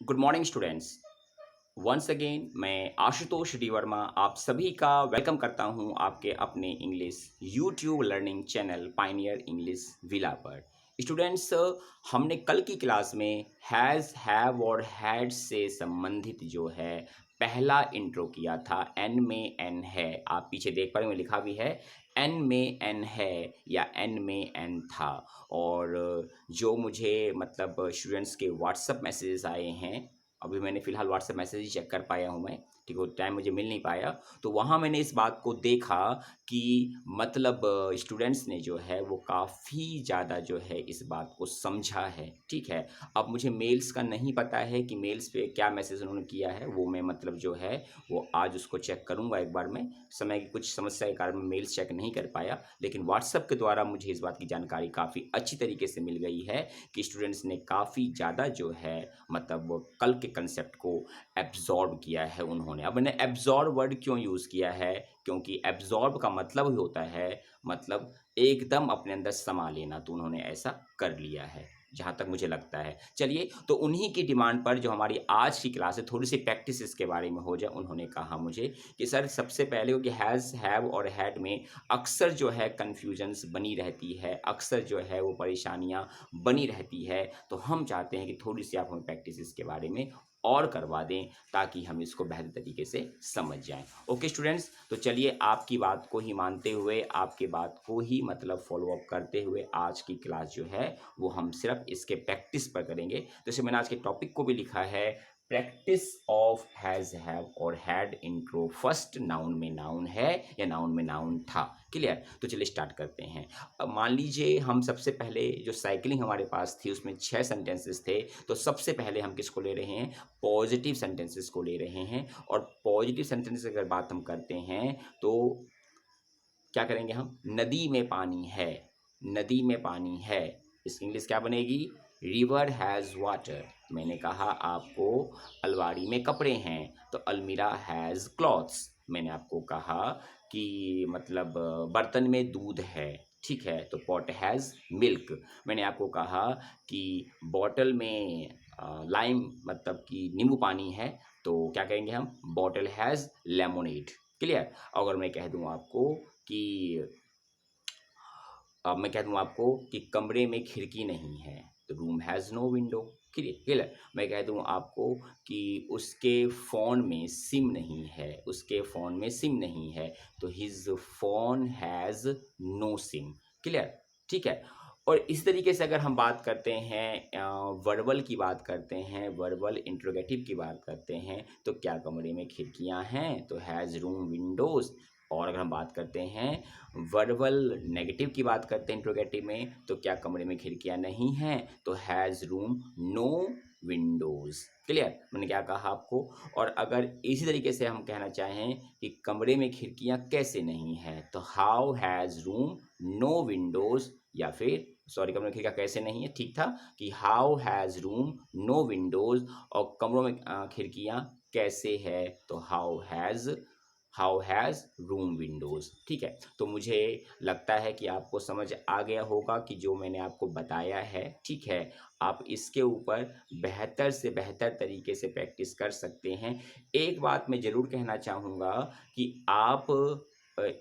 Good morning students. Once again मैं Ashutosh D Verma आप सभी का वेलकम करता हूं आपके अपने English YouTube learning channel pioneer English villa पर। स्टूडेंट्स, हमने कल की क्लास में हैज़, हैव और हैड से संबंधित जो है पहला इंट्रो किया था। एन में एन है, आप पीछे देख पा रहे हो लिखा भी है एन में एन है या एन में एन था। और जो मुझे मतलब स्टूडेंट्स के व्हाट्सअप मैसेजेस आए हैं, अभी मैंने फ़िलहाल व्हाट्सएप मैसेज ही चेक कर पाया हूँ मैं, ठीक है, टाइम मुझे मिल नहीं पाया, तो वहाँ मैंने इस बात को देखा कि मतलब स्टूडेंट्स ने जो है वो काफ़ी ज़्यादा जो है इस बात को समझा है, ठीक है। अब मुझे मेल्स का नहीं पता है कि मेल्स पे क्या मैसेज उन्होंने किया है, वो मैं मतलब जो है वो आज उसको चेक करूँगा एक बार मैं। समय की कुछ समस्या के कारण मैं मेल्स चेक नहीं कर पाया, लेकिन व्हाट्सएप के द्वारा मुझे इस बात की जानकारी काफ़ी अच्छी तरीके से मिल गई है कि स्टूडेंट्स ने काफ़ी ज़्यादा जो है मतलब वो कल के कंसेप्ट को एब्जॉर्ब किया है उन्होंने। अब मैंने एब्जॉर्ब वर्ड क्यों यूज़ किया है, क्योंकि एब्जॉर्ब का मतलब ही होता है मतलब एकदम अपने अंदर समा लेना, तो उन्होंने ऐसा कर लिया है जहाँ तक मुझे लगता है। चलिए, तो उन्हीं की डिमांड पर जो हमारी आज की क्लास है थोड़ी सी प्रैक्टिस इसके बारे में हो जाए, उन्होंने कहा मुझे कि सर सबसे पहले कि हैज़, हैव और हैड में अक्सर जो है कन्फ्यूजन्स बनी रहती है, अक्सर जो है वो परेशानियाँ बनी रहती है, तो हम चाहते हैं कि थोड़ी सी आप हमें प्रैक्टिस इसके बारे में और करवा दें ताकि हम इसको बेहतर तरीके से समझ जाएं। ओके स्टूडेंट्स, तो चलिए आपकी बात को ही मानते हुए, आपके बात को ही मतलब फॉलो अप करते हुए आज की क्लास जो है वो हम सिर्फ इसके प्रैक्टिस पर करेंगे। जैसे मैंने आज के टॉपिक को भी लिखा है प्रैक्टिस ऑफ हैज़, हैव और हैड इंट्रो फर्स्ट। नाउन में नाउन है या नाउन में नाउन था। क्लियर? तो चलिए स्टार्ट करते हैं। अब मान लीजिए हम सबसे पहले जो साइकिलिंग हमारे पास थी उसमें 6 सेंटेंसेस थे, तो सबसे पहले हम किसको ले रहे हैं? पॉजिटिव सेंटेंसेस को ले रहे हैं। और पॉजिटिव सेंटेंसेस अगर बात हम करते हैं तो क्या करेंगे हम? नदी में पानी है, नदी में पानी है, इसकी इंग्लिश क्या बनेगी? River has water. मैंने कहा आपको अलमारी में कपड़े हैं, तो अलमीरा हैज़ क्लॉथ्स। मैंने आपको कहा कि मतलब बर्तन में दूध है, ठीक है, तो पॉट हैज़ मिल्क। मैंने आपको कहा कि बॉटल में लाइम मतलब कि नींबू पानी है, तो क्या कहेंगे हम? Bottle has lemonade. क्लियर? अगर मैं कह दूं आपको कि अब मैं कह दूं आपको कि कमरे में खिड़की नहीं है, तो room has no window. Clear? Clear? मैं कह दूं आपको कि उसके फ़ोन में सिम नहीं है, उसके फ़ोन में सिम नहीं है, तो his phone has no SIM. Clear? ठीक है। और इस तरीके से अगर हम बात करते हैं वर्बल की बात करते हैं, वर्बल इंट्रोगेटिव की बात करते हैं, तो क्या कमरे में खिड़कियां हैं? तो हैज़ रूम विंडोज़। और अगर हम बात करते हैं वर्बल नेगेटिव की बात करते हैं इंट्रोगेटिव में, तो क्या कमरे में खिड़कियां नहीं हैं? तो has room no windows. Clear? मैंने क्या कहा आपको? और अगर इसी तरीके से हम कहना चाहें कि कमरे में खिड़कियां कैसे नहीं हैं, तो how has room no windows. या फिर सॉरी, कमरे में खिड़कियां कैसे नहीं है, ठीक था कि how has room no windows. और कमरों में खिड़कियां कैसे है, तो हाउ हैज़ रूम विंडोज़। ठीक है, तो मुझे लगता है कि आपको समझ आ गया होगा कि जो मैंने आपको बताया है, ठीक है, आप इसके ऊपर बेहतर से बेहतर तरीके से प्रैक्टिस कर सकते हैं। एक बात मैं ज़रूर कहना चाहूँगा कि आप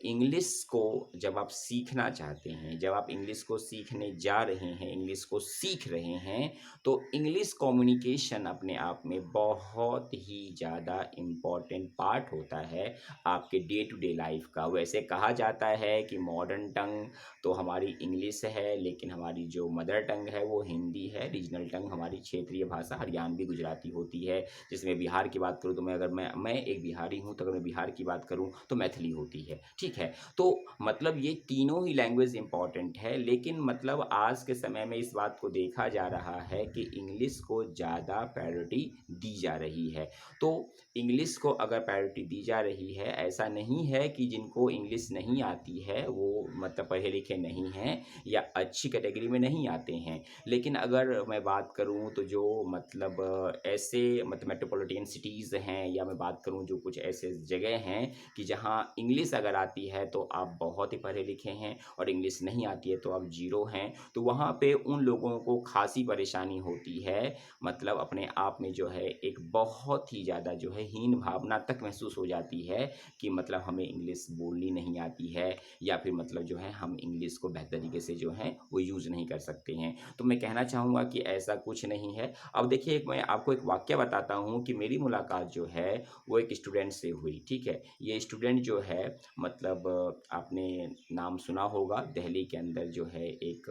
इंग्लिश को जब आप सीखना चाहते हैं, जब आप इंग्लिश को सीखने जा रहे हैं, इंग्लिश को सीख रहे हैं, तो इंग्लिश कम्युनिकेशन अपने आप में बहुत ही ज़्यादा इम्पॉर्टेंट पार्ट होता है आपके डे टू डे लाइफ का। वैसे कहा जाता है कि मॉडर्न टंग तो हमारी इंग्लिश है, लेकिन हमारी जो मदर टंग है वो हिंदी है, रीजनल टंग हमारी क्षेत्रीय भाषा हरियाणवी गुजराती होती है। जिसमें बिहार की बात करूँ तो मैं एक बिहारी हूँ, तो अगर मैं बिहार की बात करूँ तो मैथिली होती है, ठीक है। तो मतलब ये तीनों ही लैंग्वेज इंपॉर्टेंट है, लेकिन मतलब आज के समय में इस बात को देखा जा रहा है कि इंग्लिश को ज़्यादा प्रायोरिटी दी जा रही है। तो इंग्लिश को अगर प्रायोरिटी दी जा रही है, ऐसा नहीं है कि जिनको इंग्लिश नहीं आती है वो मतलब पढ़े लिखे नहीं हैं या अच्छी कैटेगरी में नहीं आते हैं। लेकिन अगर मैं बात करूं तो जो मतलब ऐसे मतलब मेट्रोपॉलिटन सिटीज़ हैं, या मैं बात करूं जो कुछ ऐसे जगह हैं कि जहां इंग्लिश अगर आती है तो आप बहुत ही पढ़े लिखे हैं और इंग्लिश नहीं आती है तो आप ज़ीरो हैं। तो वहाँ पे उन लोगों को ख़ासी परेशानी होती है, मतलब अपने आप में जो है एक बहुत ही ज़्यादा जो है हीन भावना तक महसूस हो जाती है कि मतलब हमें इंग्लिश बोलनी नहीं आती है, या फिर मतलब जो है हम इंग्लिश को बेहतर तरीके से जो है वो यूज़ नहीं कर सकते हैं। तो मैं कहना चाहूँगा कि ऐसा कुछ नहीं है। अब देखिए, एक मैं आपको एक वाक़या बताता हूँ कि मेरी मुलाकात जो है वो एक स्टूडेंट से हुई, ठीक है? ये स्टूडेंट जो है मतलब आपने नाम सुना होगा, दिल्ली के अंदर जो है एक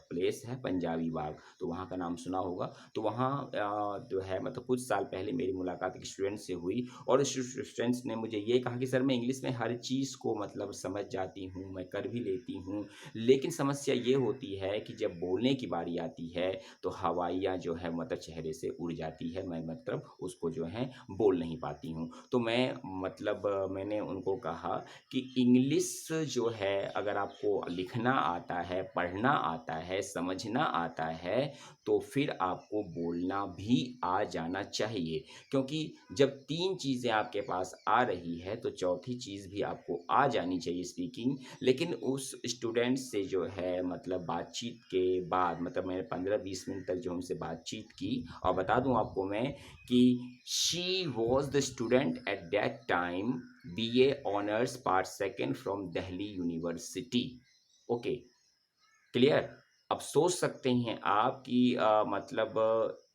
प्लेस है पंजाबी बाग, तो वहाँ का नाम सुना होगा। तो वहाँ जो है मतलब कुछ साल पहले मेरी मुलाकात एक स्टूडेंट से हुई और उस स्टूडेंट्स ने मुझे ये कहा कि सर मैं इंग्लिश में हर चीज़ को मतलब समझ जाती हूँ, मैं कर भी लेती हूँ, लेकिन समस्या ये होती है कि जब बोलने की बारी आती है तो हवाइयाँ जो है मतलब चेहरे से उड़ जाती है, मैं मतलब उसको जो है बोल नहीं पाती हूँ। तो मैं मतलब मैंने उनको कहा कि इंग्लिश जो है अगर आपको लिखना आता है, पढ़ना आता है, समझना आता है, तो फिर आपको बोलना भी आ जाना चाहिए। क्योंकि जब 3 चीज़ें आपके पास आ रही है, तो चौथी चीज़ भी आपको आ जानी चाहिए स्पीकिंग। लेकिन उस स्टूडेंट से जो है मतलब बातचीत के बाद मतलब मैंने 15-20 मिनट तक जो उनसे बातचीत की, और बता दूँ आपको मैं कि she was the student at that time BA honours part second from Delhi university. Okay. Clear? अब सोच सकते हैं आप कि मतलब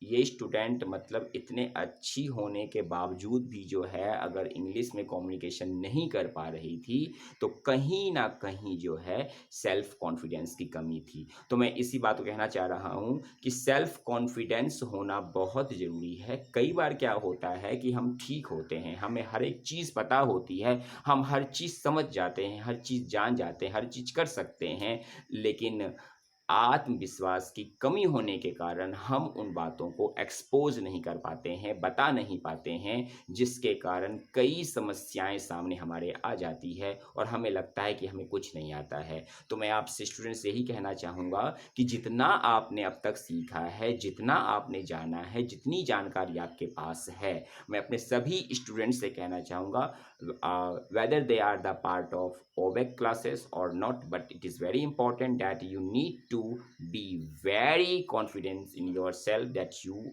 ये स्टूडेंट मतलब इतने अच्छी होने के बावजूद भी जो है अगर इंग्लिश में कम्युनिकेशन नहीं कर पा रही थी, तो कहीं न कहीं जो है सेल्फ कॉन्फिडेंस की कमी थी। तो मैं इसी बात को कहना चाह रहा हूँ कि सेल्फ कॉन्फिडेंस होना बहुत ज़रूरी है। कई बार क्या होता है कि हम ठीक होते हैं, हमें हर एक चीज़ पता होती है, हम हर चीज़ समझ जाते हैं, हर चीज़ जान जाते हैं, हर चीज़ कर सकते हैं, लेकिन आत्मविश्वास की कमी होने के कारण हम उन बातों को एक्सपोज़ नहीं कर पाते हैं, बता नहीं पाते हैं, जिसके कारण कई समस्याएँ सामने हमारे आ जाती है और हमें लगता है कि हमें कुछ नहीं आता है। तो मैं आपसे स्टूडेंट से यही कहना चाहूँगा कि जितना आपने अब तक सीखा है, जितना आपने जाना है, जितनी जानकारी आपके पास है, मैं अपने सभी स्टूडेंट से कहना चाहूँगा whether they are the part of OBEC classes or not, but it is very important that you need to be very confident in yourself that you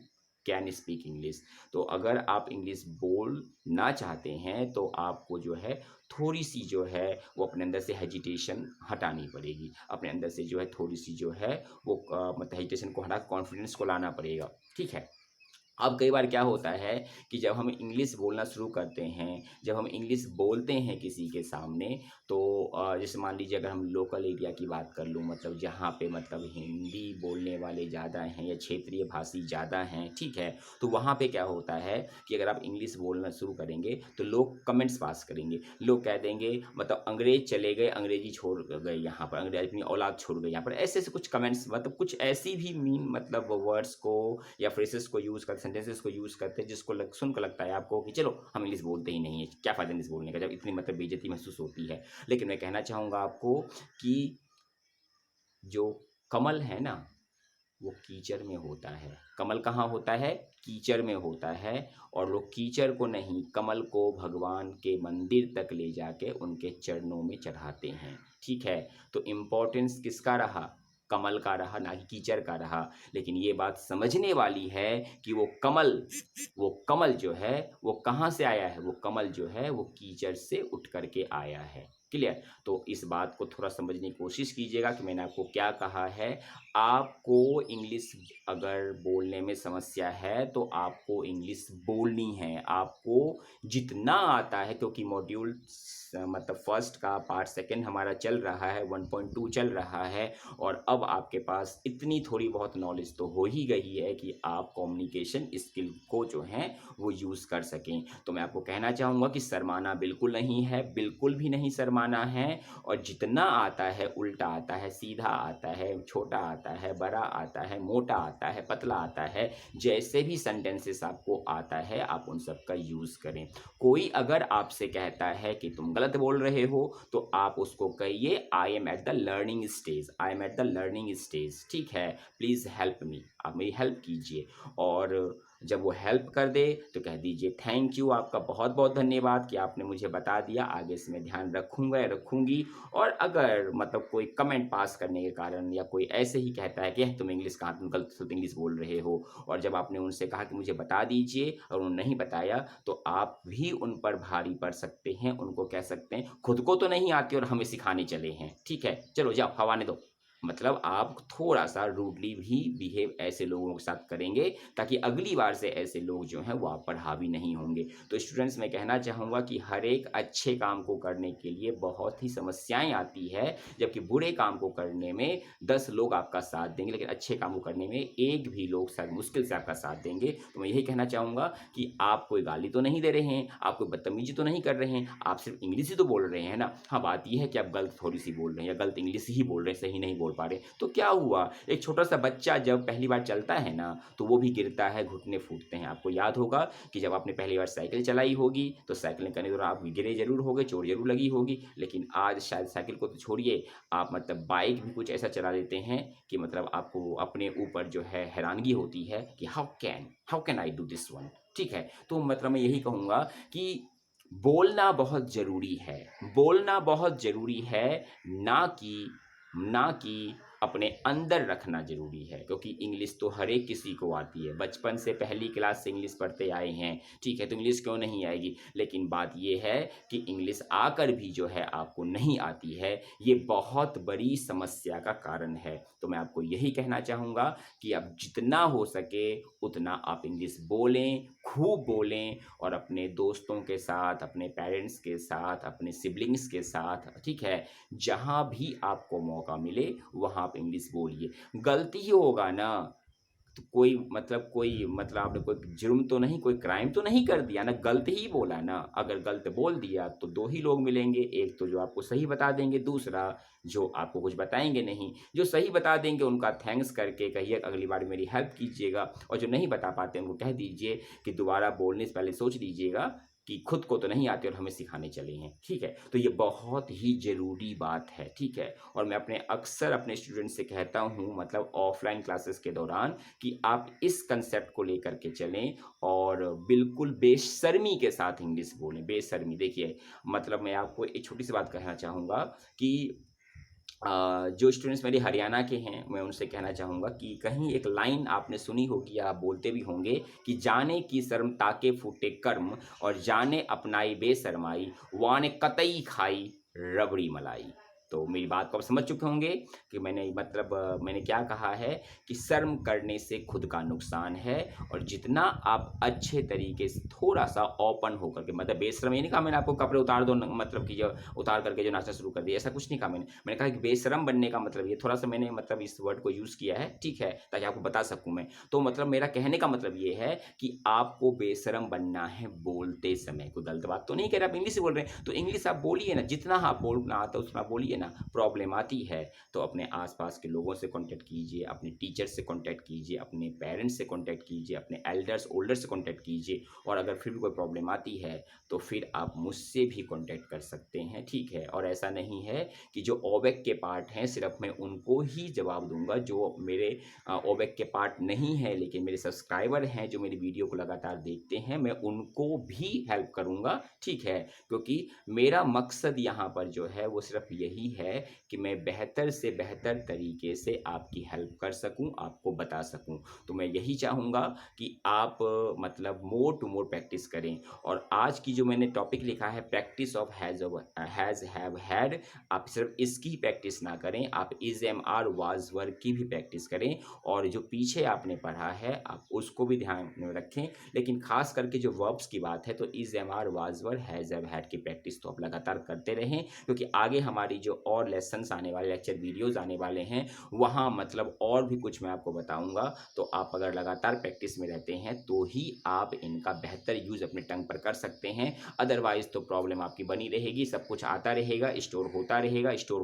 can speak English. तो अगर आप इंग्लिश बोलना चाहते हैं तो आपको जो है थोड़ी सी जो है वो अपने अंदर से हेजिटेशन हटानी पड़ेगी, अपने अंदर से जो है थोड़ी सी जो है वो मतलब हेजिटेशन को हटा कॉन्फिडेंस को लाना पड़ेगा, ठीक है। अब कई बार क्या होता है कि जब हम इंग्लिश बोलना शुरू करते हैं, जब हम इंग्लिश बोलते हैं किसी के सामने, तो जैसे मान लीजिए अगर हम लोकल एरिया की बात कर लूँ, मतलब जहाँ पे मतलब हिंदी बोलने वाले ज़्यादा हैं या क्षेत्रीय भाषी ज़्यादा हैं, ठीक है? तो वहाँ पे क्या होता है कि अगर आप इंग्लिश बोलना शुरू करेंगे, तो लोग कमेंट्स पास करेंगे। लोग कह देंगे मतलब अंग्रेज़ चले गए, अंग्रेज़ी छोड़ गए यहाँ पर, अंग्रेज़ अपनी औलाद छोड़ गए यहाँ पर। ऐसे-ऐसे कुछ कमेंट्स मतलब कुछ ऐसी भी मीन मतलब वर्ड्स को या फ्रेजेस को यूज़ कर सेंटेंसेस को यूज़ करते हैं जिसको सुनकर लगता है आपको कि चलो हम इंग्लिश बोलते ही नहीं है, क्या फ़ायदा इंग्लिश बोलने का जब इतनी मतलब बेइज्जती महसूस होती है। लेकिन मैं कहना चाहूँगा आपको कि जो कमल है ना, वो कीचड़ में होता है। कमल कहाँ होता है? कीचड़ में होता है, और लोग कीचड़ को नहीं, कमल को भगवान के मंदिर तक ले जाके उनके चरणों में चढ़ाते हैं, ठीक है? तो इम्पोर्टेंस किसका रहा? कमल का रहा, ना कि कीचड़ का रहा। लेकिन ये बात समझने वाली है कि वो कमल जो है वो कहाँ से आया है? वो कमल जो है वो कीचड़ से उठ कर के आया है। क्लियर? तो इस बात को थोड़ा समझने की कोशिश कीजिएगा कि मैंने आपको क्या कहा है। आपको इंग्लिश अगर बोलने में समस्या है तो आपको इंग्लिश बोलनी है। आपको जितना आता है, क्योंकि मॉड्यूल मतलब फर्स्ट का पार्ट सेकंड हमारा चल रहा है, 1.2 चल रहा है, और अब आपके पास इतनी थोड़ी बहुत नॉलेज तो हो ही गई है कि आप कम्युनिकेशन स्किल को जो है वो यूज़ कर सकें। तो मैं आपको कहना चाहूँगा कि शर्माना बिल्कुल नहीं है, बिल्कुल भी नहीं शर्माना है, और जितना आता है उल्टा आता है, सीधा आता है, छोटा आता है, बड़ा आता है, मोटा आता है, पतला आता है, जैसे भी सेंटेंसेस आपको आता है आप उन सब का यूज़ करें। कोई अगर आपसे कहता है कि तुम गलत बोल रहे हो, तो आप उसको कहिए I am at the learning stage, I am at the learning stage, ठीक है? प्लीज़ हेल्प मी, आप मेरी हेल्प कीजिए। और जब वो हेल्प कर दे तो कह दीजिए थैंक यू, आपका बहुत बहुत धन्यवाद कि आपने मुझे बता दिया, आगे से मैं ध्यान रखूँगा या रखूँगी। और अगर मतलब कोई कमेंट पास करने के कारण या कोई ऐसे ही कहता है कि तुम इंग्लिश कहाँ, तुम गलत शुद्ध इंग्लिश बोल रहे हो, और जब आपने उनसे कहा कि मुझे बता दीजिए और उन्होंने नहीं बताया, तो आप भी उन पर भारी पड़ सकते हैं। उनको कह सकते हैं खुद को तो नहीं आती और हमें सिखाने चले हैं, ठीक है, चलो जाओ हवाने दो। मतलब आप थोड़ा-सा रूडली भी बिहेव ऐसे लोगों के साथ करेंगे, ताकि अगली बार से ऐसे लोग जो हैं वो आप पर हावी नहीं होंगे। तो स्टूडेंट्स, मैं कहना चाहूँगा कि हर एक अच्छे काम को करने के लिए बहुत ही समस्याएँ आती है, जबकि बुरे काम को करने में 10 लोग आपका साथ देंगे, लेकिन अच्छे काम को करने में एक भी लोग शायद मुश्किल से आपका साथ देंगे। तो मैं यही कहना चाहूँगा कि आप कोई गाली तो नहीं दे रहे हैं, आप कोई बदतमीज़ी तो नहीं कर रहे हैं, आप सिर्फ़ इंग्लिश ही तो बोल रहे हैं ना। हाँ, बात ये है कि आप गलत थोड़ी-सी बोल रहे हैं या गलत इंग्लिश ही बोल रहे हैं, सही नहीं बोल पा रहे। तो क्या हुआ? एक छोटा-सा बच्चा जब पहली बार चलता है ना, तो वो भी गिरता है, घुटने फूटते हैं। आपको याद होगा कि जब आपने पहली बार साइकिल चलाई होगी, तो साइकिलिंग करने के दौरान आप गिरे ज़रूर होंगे, चोट ज़रूर लगी होगी, लेकिन आज शायद साइकिल को तो छोड़िए, आप मतलब बाइक भी कुछ ऐसा चला लेते हैं कि मतलब आपको अपने ऊपर जो है हैरानगी होती है कि how can I do this one? ठीक है? तो मतलब मैं यही कहूँगा कि बोलना बहुत ज़रूरी है। बोलना बहुत ज़रूरी है, ना कि अपने अंदर रखना ज़रूरी है, क्योंकि इंग्लिश तो हर एक किसी को आती है। बचपन से पहली क्लास से इंग्लिश पढ़ते आए हैं, ठीक है? तो इंग्लिश क्यों नहीं आएगी? लेकिन बात ये है कि इंग्लिश आकर भी जो है आपको नहीं आती है, ये बहुत बड़ी समस्या का कारण है। तो मैं आपको यही कहना चाहूँगा कि अब जितना हो सके उतना आप इंग्लिश बोलें, खूब बोलें, और अपने दोस्तों के साथ, अपने पेरेंट्स के साथ, अपने सिबलिंग्स के साथ, ठीक है, जहाँ भी आपको मौका मिले वहाँ आप इंग्लिश बोलिए। गलती ही होगा ना, तो कोई मतलब आपने कोई जुर्म तो नहीं, कोई क्राइम तो नहीं कर दिया ना, गलत ही बोला ना। अगर गलत बोल दिया तो 2 ही लोग मिलेंगे, एक तो जो आपको सही बता देंगे, दूसरा जो आपको कुछ बताएँगे नहीं। जो सही बता देंगे उनका थैंक्स करके कहिए अगली बार मेरी हेल्प कीजिएगा, और जो नहीं बता पाते उनको कह दीजिए कि दोबारा बोलने से पहले सोच लीजिएगा कि खुद को तो नहीं आती और हमें सिखाने चले हैं, ठीक है? तो ये बहुत ही ज़रूरी बात है, ठीक है? और मैं अक्सर अपने स्टूडेंट से कहता हूँ, मतलब ऑफ़लाइन क्लासेस के दौरान, कि आप इस कांसेप्ट को लेकर के चलें और बिल्कुल बेशर्मी के साथ इंग्लिश बोलें, बेशर्मी। देखिए, मतलब मैं आपको एक छोटी-सी बात कहना चाहूँगा कि जो स्टूडेंट्स मेरे हरियाणा के हैं, मैं उनसे कहना चाहूँगा कि कहीं एक लाइन आपने सुनी होगी या आप बोलते भी होंगे कि जाने की शर्म ताके फूटे कर्म, और जाने अपनाई बेशर्माई, वाने कतई खाई रबड़ी मलाई। तो मेरी बात को आप समझ चुके होंगे कि मैंने क्या कहा है कि शर्म करने से खुद का नुकसान है, और जितना आप अच्छे तरीके से थोड़ा-सा ओपन होकर के, मतलब बेशर्म ये नहीं कहा मैंने आपको कपड़े उतार दो, न मतलब कि जो उतार करके जो नाचना शुरू कर दिया, ऐसा कुछ नहीं कहा मैंने। मैंने कहा कि बेशर्म बनने का मतलब ये थोड़ा-सा मैंने मतलब इस वर्ड को यूज़ किया है, ठीक है? ताकि आपको बता सकूँ मैं। तो मतलब मेरा कहने का मतलब ये है कि आपको बेशर्म बनना है बोलते समय। कोई गलत बात तो नहीं कह रहा, आप इंग्लिश ही बोल रहे हैं, तो इंग्लिश आप बोलिए ना, जितना आप बोलना आता है उतना बोलिए ना। प्रॉब्लम आती है तो अपने आस-पास के लोगों से कॉन्टैक्ट कीजिए, अपने टीचर से कॉन्टैक्ट कीजिए, अपने पेरेंट्स से कॉन्टैक्ट कीजिए, अपने एल्डर्स, ओल्डर से कॉन्टैक्ट कीजिए, और अगर फिर भी कोई प्रॉब्लम आती है, तो फिर आप मुझसे भी कॉन्टैक्ट कर सकते हैं, ठीक है? और ऐसा नहीं है कि जो ओबेक के पार्ट हैं सिर्फ मैं उनको ही जवाब दूँगा, जो मेरे ओबेक के पार्ट नहीं है लेकिन मेरे सब्सक्राइबर हैं जो मेरी वीडियो को लगातार देखते हैं, मैं उनको भी हेल्प करूँगा, ठीक है? क्योंकि मेरा मकसद यहाँ पर जो है वो सिर्फ यही है कि मैं बेहतर से बेहतर तरीके से आपकी हेल्प कर सकूँ, आपको बता सकूँ। तो मैं यही चाहूँगा कि आप मतलब मोर टू मोर प्रैक्टिस करें, और आज की जो मैंने टॉपिक लिखा है practice of has have had, आप सिर्फ इसकी ही प्रैक्टिस ना करें, आप is am are was were की भी प्रैक्टिस करें, और जो पीछे आपने पढ़ा है आप उसको भी ध्यान में रखें। लेकिन खास करके जो वर्ब्स की बात है, तो is am are was were has have had की प्रैक्टिस तो आप लगातार करते रहें, क्योंकि आगे हमारी जो और लेसन्स आने वाले, लेक्चर वीडियोज़ आने वाले हैं, वहाँ मतलब और भी कुछ मैं आपको बताऊँगा। तो आप अगर लगातार प्रैक्टिस में रहते हैं तो ही आप इनका बेहतर यूज़ अपने टंग पर कर सकते हैं। अदरवाइज़ तो प्रॉब्लम आपकी बनी रहेगी, सब कुछ आता रहेगा, स्टोर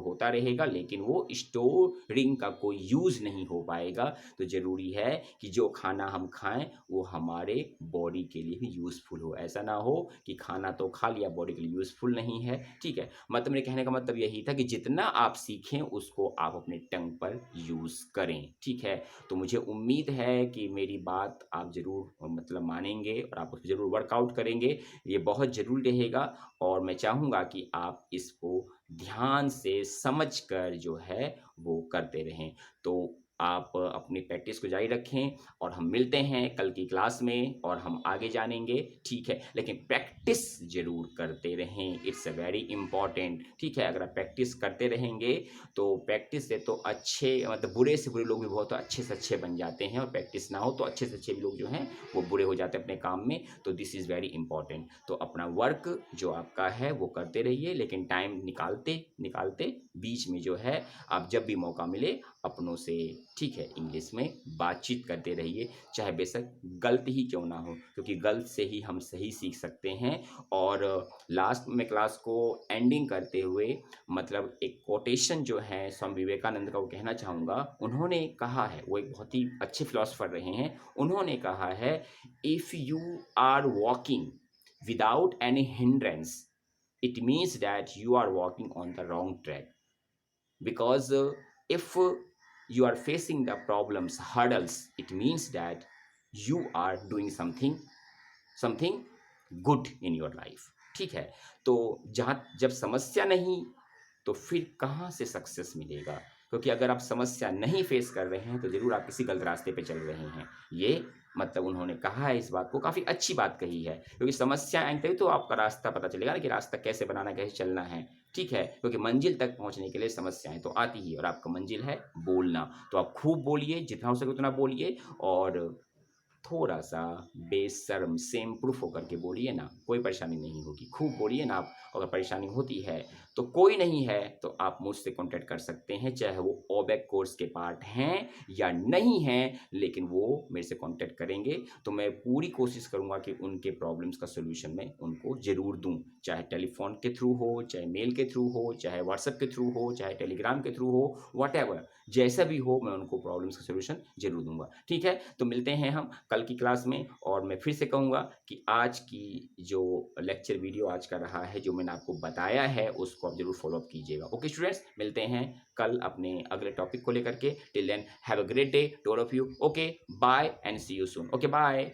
होता रहेगा, लेकिन वो स्टोरिंग का कोई यूज़ नहीं हो पाएगा। तो ज़रूरी है कि जो खाना हम खाएँ वो हमारे बॉडी के लिए भी यूज़फुल हो। ऐसा ना हो कि खाना तो खा लिया, बॉडी के लिए यूज़फुल नहीं है, ठीक है? मतलब मेरे कहने का मतलब यही था कि जितना आप सीखें उसको आप अपने टंग पर यूज़ करें, ठीक है? तो मुझे उम्मीद है कि मेरी बात आप ज़रूर मतलब मानेंगे और आप उस पे ज़रूर वर्कआउट करेंगे। ये बहुत ज़रूरी रहेगा और मैं चाहूँगा कि आप इसको ध्यान से समझ कर जो है वो करते रहें। तो आप अपनी प्रैक्टिस को जारी रखें और हम मिलते हैं कल की क्लास में और हम आगे जानेंगे, ठीक है? लेकिन प्रैक्टिस ज़रूर करते रहें, इट्स अ वेरी इम्पोर्टेंट, ठीक है? अगर आप प्रैक्टिस करते रहेंगे, तो प्रैक्टिस से तो अच्छे मतलब बुरे से बुरे लोग भी बहुत अच्छे से अच्छे बन जाते हैं और प्रैक्टिस ना हो तो अच्छे से अच्छे भी लोग जो हैं, वो बुरे हो जाते हैं अपने काम में, तो दिस इज़ वेरी इम्पोर्टेंट। तो अपना वर्क जो आपका है, वो करते रहिए, लेकिन टाइम निकालते बीच में जो है, आप जब भी मौका मिले अपनों से, ठीक है, इंग्लिश में बातचीत करते रहिए, चाहे बेशक गलत ही क्यों ना हो, क्योंकि गलत से ही हम सही सीख सकते हैं। और लास्ट में क्लास को एंडिंग करते हुए मतलब एक कोटेशन जो है स्वामी विवेकानंद का वो कहना चाहूँगा। उन्होंने कहा है, वो एक बहुत ही अच्छे फिलॉसफर रहे हैं। उन्होंने कहा है, "if you are walking without any hindrance, it means that you are walking on the wrong track. Because if you are facing the problems, hurdles, it means that you are doing something good in your life, ठीक है? तो जहाँ जब समस्या नहीं तो फिर कहाँ से सक्सेस मिलेगा? क्योंकि अगर आप समस्या नहीं फेस कर रहे हैं तो ज़रूर आप किसी गलत रास्ते पे चल रहे हैं। ये मतलब उन्होंने कहा है, इस बात को काफ़ी अच्छी बात कही है, क्योंकि समस्या आएँगी तभी तो आपका रास्ता पता चलेगा ना कि रास्ता कैसे बनाना, कैसे चलना है, ठीक है? क्योंकि मंजिल तक पहुँचने के लिए समस्याएँ तो आती ही, और आपका मंजिल है बोलना। तो आप खूब बोलिए, जितना हो सके उतना बोलिए और थोड़ा-सा बेशर्म सेम प्रूफ होकर के बोलिए ना, कोई परेशानी नहीं होगी। खूब बोलिए ना आप, अगर परेशानी होती है, तो कोई नहीं है, तो आप मुझसे कॉन्टैक्ट कर सकते हैं, चाहे वो ओबेक कोर्स के पार्ट हैं या नहीं हैं, लेकिन वो मेरे से कॉन्टैक्ट करेंगे, तो मैं पूरी कोशिश करूँगा कि उनके प्रॉब्लम्स का सॉल्यूशन मैं उनको ज़रूर दूँ। चाहे टेलीफ़ोन के थ्रू हो, चाहे मेल के थ्रू हो, चाहे व्हाट्सएप के थ्रू हो, चाहे टेलीग्राम के थ्रू हो, व्हाटएवर, जैसा भी हो, मैं उनको प्रॉब्लम्स का सॉल्यूशन ज़रूर दूँगा। ठीक है? तो मिलते हैं हम कल की क्लास में, और मैं फिर से कहूँगा कि आज की जो लेक्चर वीडियो आज का रहा है, जो मैंने आपको बताया है, उसको आप ज़रूर फ़ॉलो अप कीजिएगा। ओके स्टूडेंट्स, मिलते हैं कल अपने अगले टॉपिक को लेकर के। Till then have a great day to all of you. Okay, bye and see you soon. Okay, bye.